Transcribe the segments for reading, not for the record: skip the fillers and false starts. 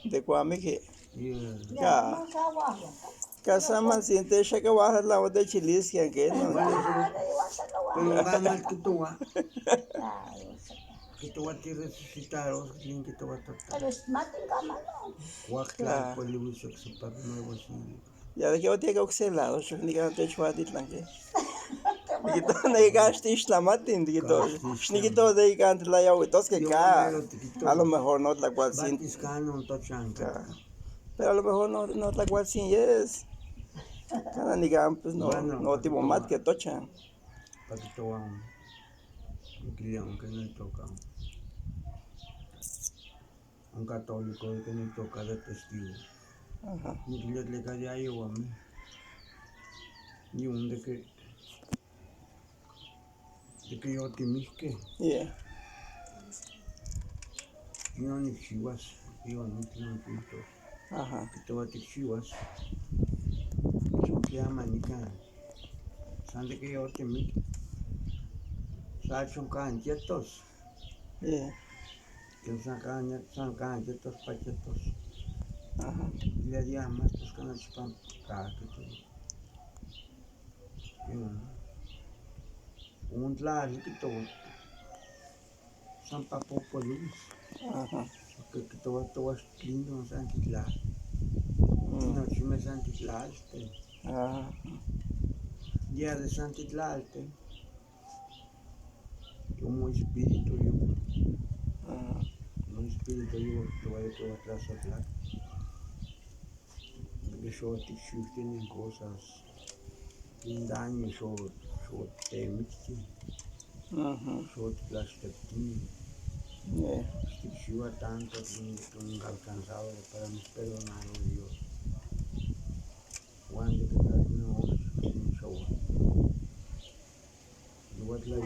De Kwame que Ya, Kasama siente que baja la voz de Chilis que no. Pero ganas que tú vas. Que tú vas a resucitar, o que tú vas a tratar. Guacla, pues le gusta que se pague nuevo así. Ya de que yo tengo que ser lado, yo ni que te chua dit lange. Ni que ne gaste islamatin, ni que todo de que ante la yau, tos que ca. A lo mejor no la cual sin. Batiscano, un tochanca. Pero a lo mejor no la cual sin es. Cada ni que pues no tipo mat que tochan. Para que tú vas un cliente que no toca. Un católico que no toca de testigo. Ni que le cae ahí o a mí. Ni un de que yo te misque. Yeah. Y no ni chivas. Yo no tengo puntos. Que te va a te chivas. Yo que ama ni can. Sande que yo te misque. Sachon can quietos. Yeah. Que son can quietos pachetos. Y le llamas tus canas pan que tú. Un tlaje que todo. Son papo polus. Que todo es lindo, no san tlaje. No chime san tlaje. Día de san tlaje. Como espíritu yo. Un espíritu yo que va de todo atrás a atrás. Porque yo te tienen cosas. Un daño yo te mixti. Yo te plastic. Yo tanto que nunca alcanzado para mis perdonar a Dios. Cuando que tal no sin show. Igual la yo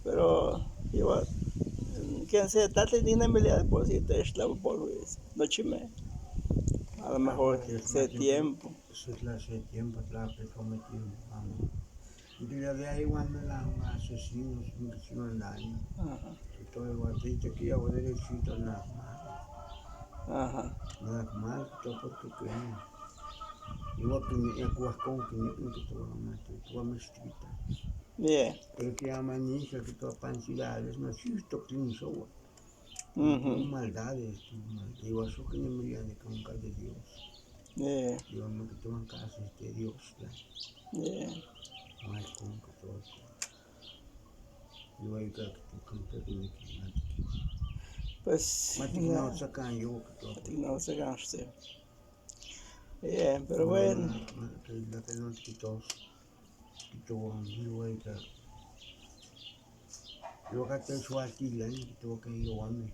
pero igual que se está teniendo habilidad por si te es la polvez no chime a lo mejor ese tiempo eso es la hace tiempo la que cometió vamos y de ahí cuando la asesinos me hicieron daño todo el guatito que yo derechito nada mal todo porque creen igual que me acuascón que todo todo me estrita pero que amanece que todas pancidades no siento clean show maldades igual eso que no me viene con un de Dios yo me que toman casa de Dios más con que todo yo ahí que me pues no sacan yo que no se gaste pero bueno la que no te quitó yo ahí que yo acá te suelto aquí la que tengo que ir a mí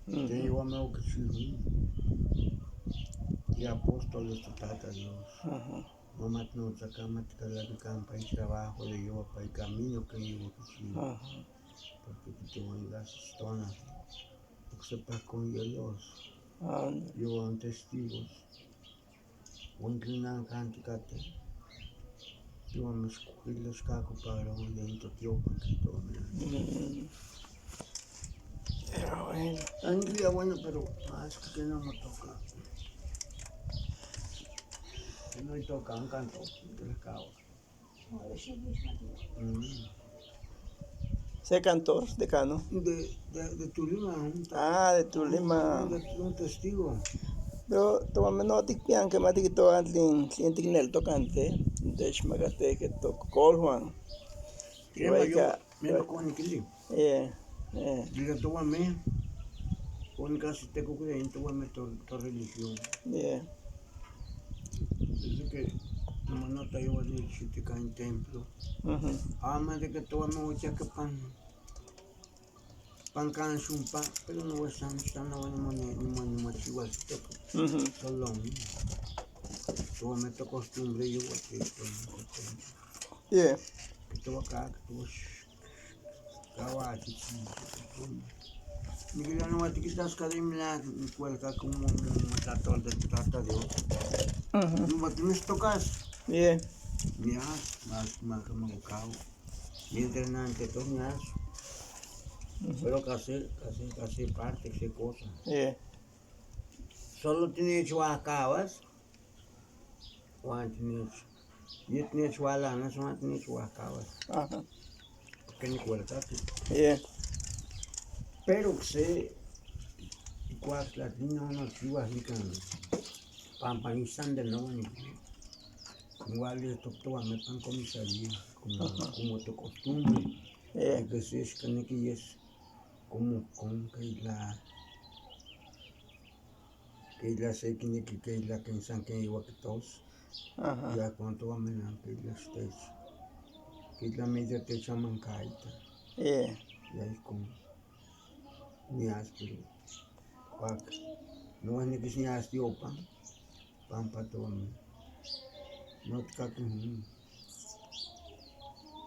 te llevo a mí o que sí y apóstoles te trata Dios mamá no saca más que la que campa y trabajo de yo para el camino que llevo que sí porque tú te voy a las zonas porque sepas con Dios yo son testigos o inclinan canticate yo me escogí los cacos para los dentro tío para que todo pero bueno un día bueno pero más que no me toca que no me toca un canto de la cava ¿Ese cantor decano? De Tulima de Tulima un testigo pero toma no te pian que mati que to antlin cliente nel tocante de chmagate que to coljuan yo me lo con que diga tú a mí con casi te cubre tú a mí tu religión dice que como no te llevo de chitica en templo ama de que tú a mí voy a que pan can pan pero no están ni más igual solo tú me te costumbre yo que tú acá que tú caballo ni que yo no voy a te quitas cada día me cuelga como un trator de Dios no me tienes tocas más que me cago. Mientras ante todo pero casi parte, que cosa. Yeah. Solo tinha chuacabas, quando tinha chualanas, mas tinha chuacabas, Ajá. porque ni cuenta tu. Yeah. Pero que se, igual que las niñas no chivas ni can, pampanisan de nuevo ni. Igual esto todo me pan comisaría, como tu costumbre, Yeah. de que se es que ni que es como con que la sé que la que san que igual que todos. Ajá. Ya cuánto va a menar que la estés. Que la media te llaman caída. Yeah. Y ahí con ni áspero. Cuac. No es ni que si áspero pan para todo. No te caques.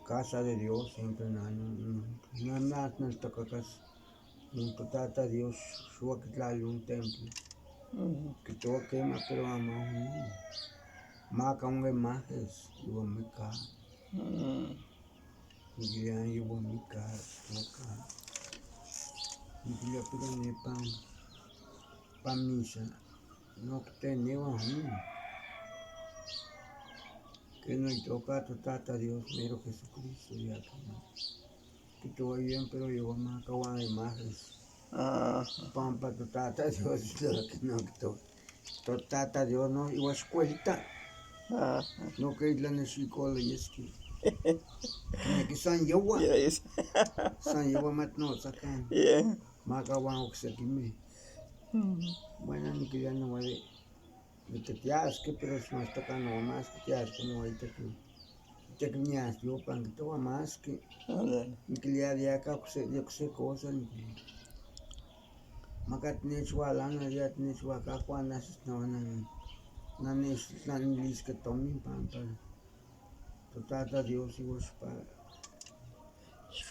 Casa de Dios siempre nada. No nada no te caques. No te trata Dios. Suba que trae un templo. Que todo quema pero amamos. Maca un imágenes. Y voy a me caer. Y ya yo voy a me caer. Y le pido pan misa, no tenemos que no toca tata Dios, mero Jesucristo, ya que todo bien, pero yo más acabo de imágenes, pan para tata Dios, que no, que tata Dios, no, y escuelita, no que la necesito, y es que San Yewa, Yes. San Yewa mat no sacan, Yeah. más acabo de se me, bueno, ni que ya no vale. Que te asque, pero si más toca no más que te asque, no hay te que me asque, yo pan que todo más que le de acá que se cosa ni magat ne chwala na ya ne chwaka cuando no na lis que tomi pan to tata Dios y vos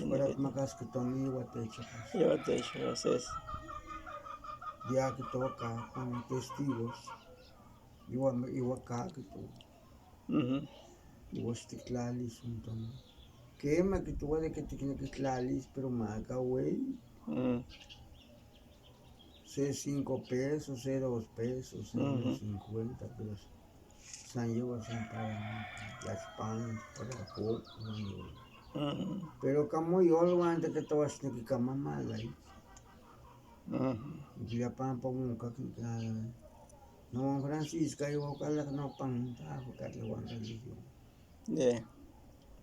para magas que tomi igual te echas Yo te echo es. ya que toca con testigos igual acá que todo y vos te clalis un tono quema que tú de que te tiene que clalis pero maga güey sé 5 pesos, sé 2 pesos, sé 50, pero San lleva sin para las panes, para la coca, pero como yo lo antes que todo es que cama mal ahí, y la pan para un que no Francisca y boca la no pan, porque le van religión. Yeah.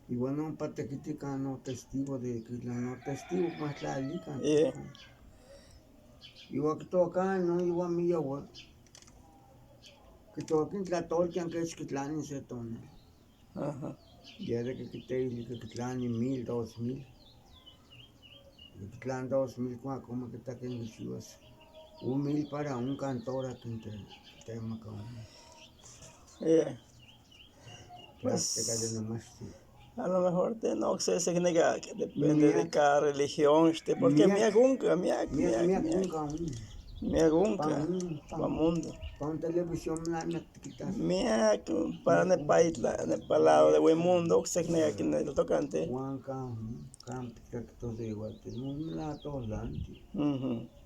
Y bueno, para te criticar no testigo de que la no testigo más la liga. Yeah. Igual que todo acá, no igual mi yo, que todo aquí en la torta que es que la ni se tona. Ya de que te que te 1000, 2000. Que te 2000 como que está aquí en los chivas. 1000 para un cantor aquí te macao. Yeah. Práctica de Pues nomás. a lo mejor no se significa que depende de cada religión, porque mi agunca, mi agunca, pa mundo. Pan televisión la me quitas. Para el país, en el palado de buen mundo, se significa que el tocante. Juan Cam, que todo igual, no me la todos antes.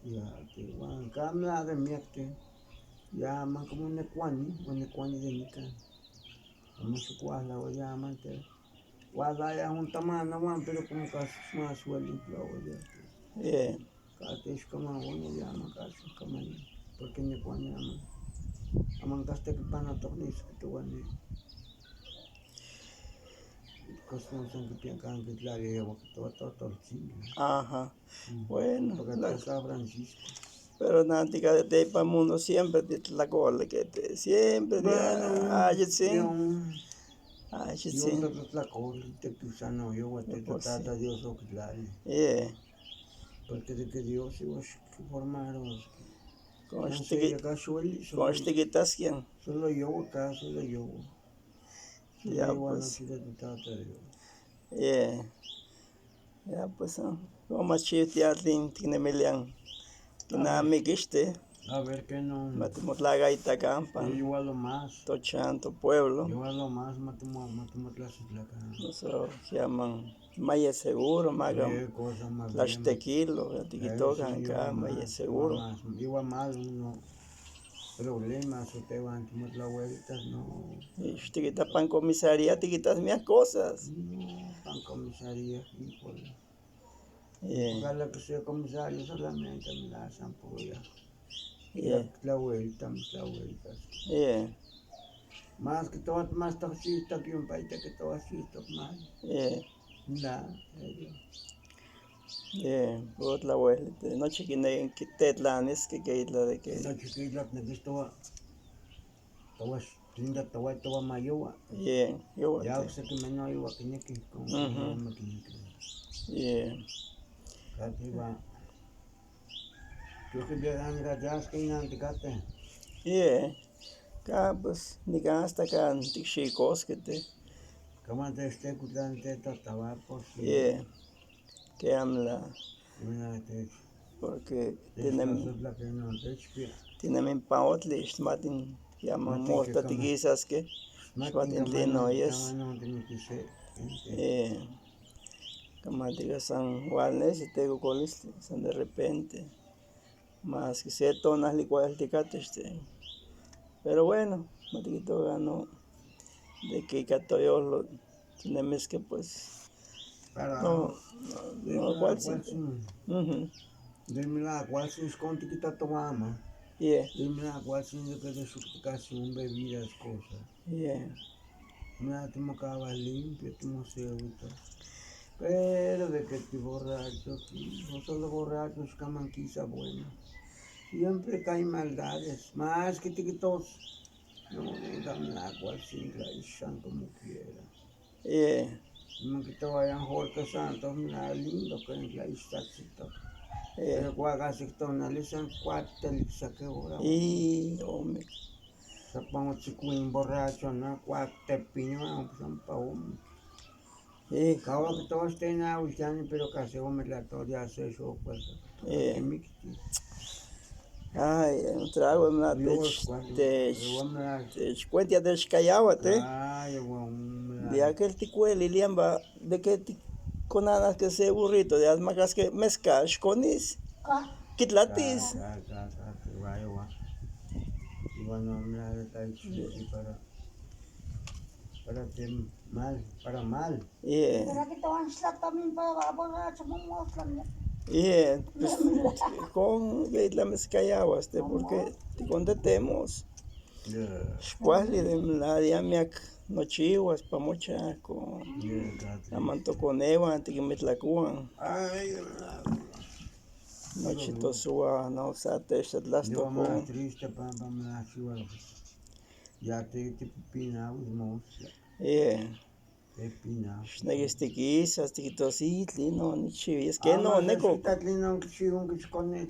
Ya, que Juan Cam la de mierte. Ya man como un ecuani de nica. Como su cuadra o ya amante. Guarda ya un tamaño man, pero como casi más suelo ya. Yeah. Cate es como uno llama casi como porque ni cuani llama. Aman caste que pana tornis que te guane. Cosas son que piensan que claro llevo que todo chile. Ajá. Bueno. Porque te está Francisco. Pero Nática de ahí para el mundo siempre te la cola que te siempre de ay sí. Ay sí. Yo te la cola te quizá no yo te trata Dios lo que claro. Yeah. Porque de que Dios y vos que formaron. Con este que estás quién. Solo yo acá, solo yo. Ya pues. Yeah. Ya pues. Como chido ya tiene melian. Que nada me quiste. A ver que no. Matimos la gaita campa. Igual lo más. Tochanto, pueblo. Igual lo más, matimos clases la cara. Eso se llaman Maya Seguro, Magam. Cosa más Las bien. tequilos, tiquitocan acá, Maya Seguro. Igual más, uno. Problemas, o te van a las vueltas, no. Y tiquita pan comisaría, tiquitas mis cosas. No, pan comisaría, híjole. Yeah. Ojalá que sea comisario solamente me la zampolla. Yeah. La vuelta, la vuelta. Yeah. Más que todo, más toxista que un país que todo así, más. Yeah. Nada, Yeah. Por la vuelta. No chiquine que tetlanes que isla de que. no chiquilla, me gustó. Todo linda, todo mayor. Yeah. Yo. Ya sé que me no iba a tener que con me Yeah. Casi va. Yo que vean rajas que no te cate. Yeah. Acá pues ni hasta acá chicos que te. Como te esté escuchando estaba posible. Yeah. Que habla. Una te Porque tiene tienen paotlish matin llaman morta tiquisas que matin tinoyes como digas san Juanes y tego colis san de repente más que se tonas licuadas ticates pero bueno matito ganó de que catoyolo tenemos que pues no cual sí Dime la cual se esconde que está tomando. yeah Dime la cual se que de su casi bebidas cosas. yeah Mira, tú me acabas limpio, tú me ceuta. Pero de que te borracho, no solo borrachos, camanquiza buena. Siempre caen maldades, más que tiquitos. No, dame la cual sin la ishan como quiera. yeah Me quito vayan Jorge Santos, mira, lindo que en la ishtachita. yeah Pero cuando se tonalizan cuatro, le saqué ahora. y hombre Se pongo chico borracho, ¿no? Cuatro piños, son pa' uno. yeah Acabo que todos estén aullando, pero casi me la toda hace eso, pues. yeah ay, un trago en la te cuenta de escayawate. Ay, bueno, De aquel ticuel y liamba, de que con anas que se burrito, de asmacas que mezcas conis, kitlatis. Igual no me la está para mal. Yeah. Pero que estaban también para borracho, vamos a Yeah, pues con que la mezcayawas, porque te contemos. ¿Cuál de la diamiac no chihuas pa mocha con la manto con eva antes que me tlacuan? Ay, Noche sua no sate las yo más tocó. triste para me la ciudad. Ya te pinamos, monstruo. Yeah. Te pinamos. Neguestiquisas, tiquitositli, no, ni chivi. Es que no, neco. Un que con él.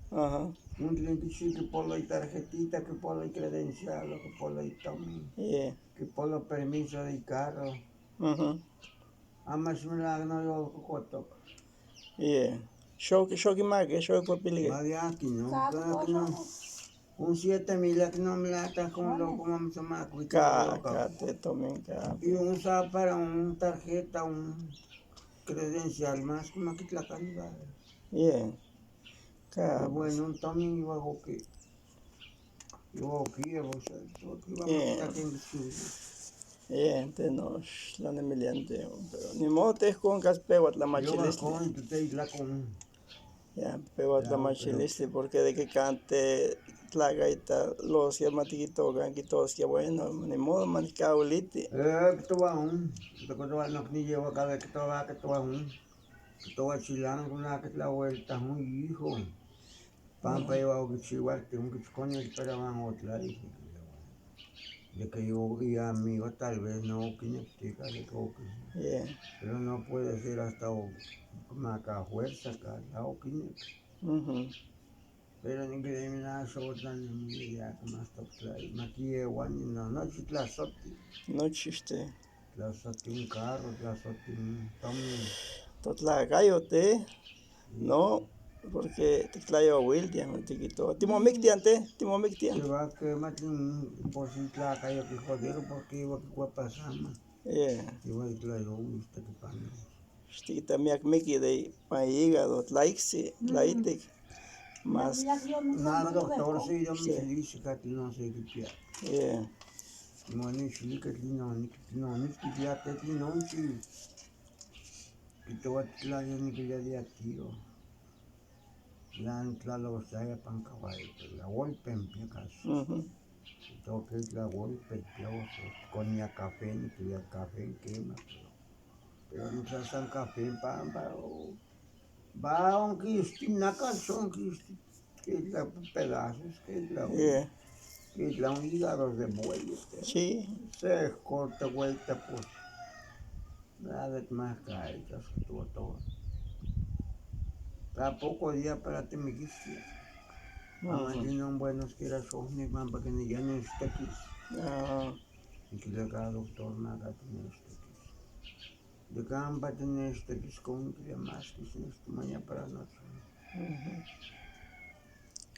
Ajá. Un que por la tarjetita, que por la credencial, que por la también. Yeah. Que por los permisos de carro. Ajá. Amas me la no yo coto. Yeah. Show que más, que show que piligue. Aquí no. Un 7,000 que no me la está con loco, vamos a más Cácate, tomen cá. Y un para una tarjeta, un credencial más que más que la calidad. Yeah. Cá. Bueno, un también iba a que yo aquí, vos vamos a estar en Yeah, te nos la nemiliante, pero ni modo te con caspeguat la yo machiliste. con tu te la con Ya, peguat la machiliste porque de que cante la gaita los que matiquito ganquitos que bueno, ni modo manicauliti. que tú vas te cuento no ni llevo cada que tú vas que tú vas que tú vas chilando con la que la vuelta un hijo. Pampa iba a que chihuahua que un que con el esperaban otra dije. De que yo y amigo tal vez no kinética de coque. Yeah. Pero no puede ser hasta una fuerza acá, la kinética. Pero ni que de mi nada sotan ni mi idea que más toca y maquille guani no si la soti. No chiste. La soti un carro, la soti un también. Tot la gallote. No. porque te clayo William, te quitó. Timo Mictian, Timo Se Mictian. va que matin por si la calle que joder porque iba que va pasando. Iba y claro, viste que pan. Stikita miak Miki de pan hígado, tlaixi, tlaitik. Más, Nada, doctor, si yo me Sí. dice que no sé qué pia. yeah. Mani chili que no, ni que pia te no, si. Que te va a la ni que ya de tiro. La lo saya pan caballo, la golpe en piecas. Tengo que la golpe, con ya café, ni que ya café quema. Pero no se hacen café, pan, va aunque naka son que es la pedazos, Yeah. que es la un hígado de buey. Sí. Se corta vuelta, pues nada más cae, ya se estuvo todo. Tampoco día para te me quise. Mamá tiene un buenos que era son ni mamá que ni ya no está aquí. Y que le haga doctor nada tiene este aquí. De campa tiene este aquí con que más que sin esto mañana para noche.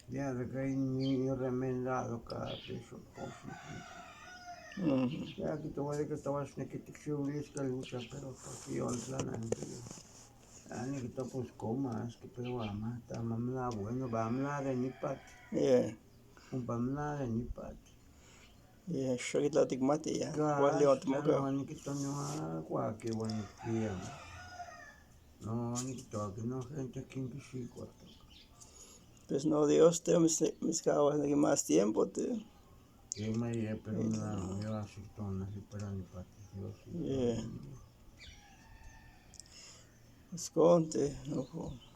Ya de que hay niño remendado cada peso cosa. Ya que te voy a decir que estabas en que te chulis que lucha, pero porque yo al plan antes. Ani que te pues comas, que pero ama, está mamla bueno, vamla de ni pat. Yeah. Un vamla de ni pat. Yeah. Shokit la tikmati ya. Juan Gas, León no, Timoka. ni que tono agua, que bueno que no, ni que todo, que no gente aquí en que sí cuarto. Pues no, Dios te mis cabas de más tiempo te. Que me pero no, yo así tono, así para ni pat. Yeah. Esconte, no.